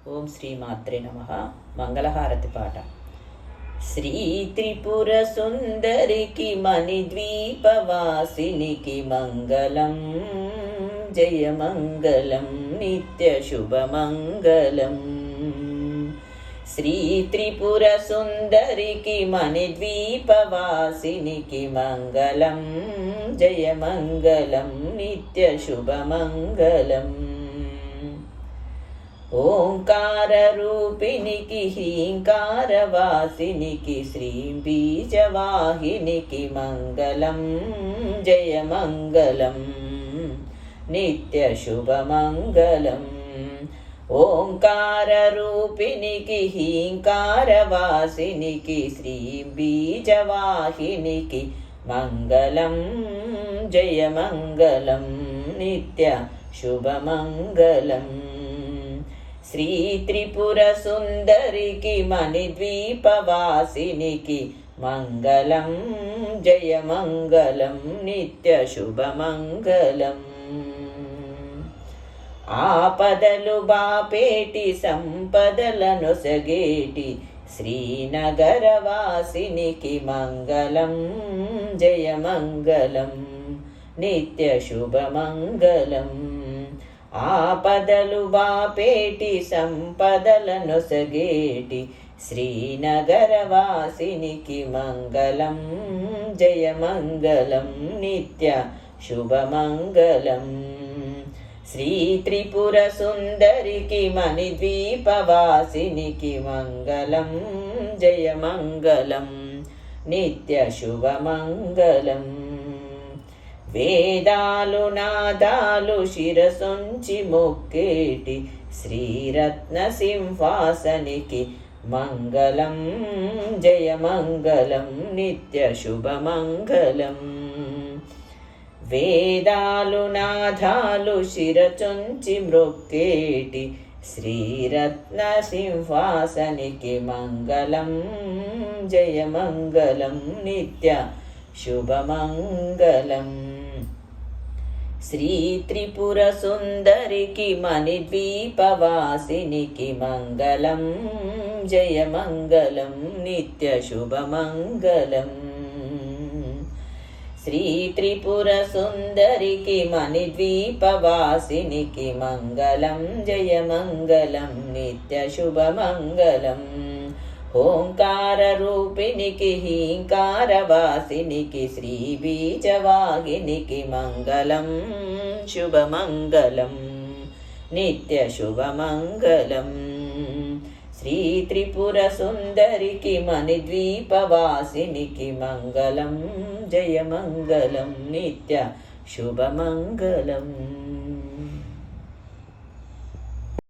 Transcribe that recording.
ఓం శ్రీమాత్రే నమః. మంగళహారతి పాట. శ్రీ త్రిపుర సుందరికి మణిద్వీపవాసినికి మంగళం, జయ మంగళం, నిత్య శుభమంగళం. శ్రీ త్రిపుర సుందరికి మణిద్వీపవాసినికి మంగళం, జయ మంగళం, నిత్య శుభమంగళం. ఓంకార రూపినికి హ్రీంకారవాసినికి శ్రీ బీజవాహినికి మంగళం, జయ మంగళం, నిత్య శుభమంగళం. ఓంకార రూపినికి హ్రీంకారవాసినికి శ్రీ బీజవాహినికి మంగళం, జయ మంగళం, నిత్య శుభమంగళం. శ్రీ త్రిపుర సుందరికి మణిద్వీపవాసినికి మంగళం, జయ మంగళం, నిత్య శుభమంగళం. ఆపదలు బాపేటి సంపదలను సగేటి శ్రీనగరవాసినికి మంగళం, జయ మంగళం, నిత్య శుభమంగళం. ఆపదలు బాపేటి సంపదలను సగేటి శ్రీనగరవాసినికి మంగళం, జయ మంగళం, నిత్య శుభమంగళం. శ్రీ త్రిపుర సుందరికి మణిద్వీపవాసినికి మంగళం, జయ మంగళం, నిత్య శుభమంగళం. వేదాలు నాదాలు శిరసొంచి మొక్కేటి శ్రీరత్న సింహాసనికి మంగళం, జయ మంగళం, నిత్య శుభమంగళం. వేదాలు నాదాలు శిరచొంచి మొక్కేటి శ్రీరత్న సింహాసనికి మంగళం, జయ మంగళం, నిత్య శుభమంగళం. శ్రీ త్రిపుర సుందరికి మణిద్వీపవాసినికి మంగళం, జయ మంగళం, నిత్య శుభమంగళం. శ్రీ త్రిపుర సుందరికి మణిద్వీపవాసినికి మంగళం, జయ మంగళం, నిత్య శుభమంగళం. ఓంకార రూపినికి హ్రీంకారవాసినికి శ్రీ బీజవాహినికి మంగళం, శుభమంగళం, నిత్య శుభమంగళం. శ్రీ త్రిపుర సుందరికి మణిద్వీపవాసినికి మంగళం, జయ మంగళం, నిత్య శుభమంగళం.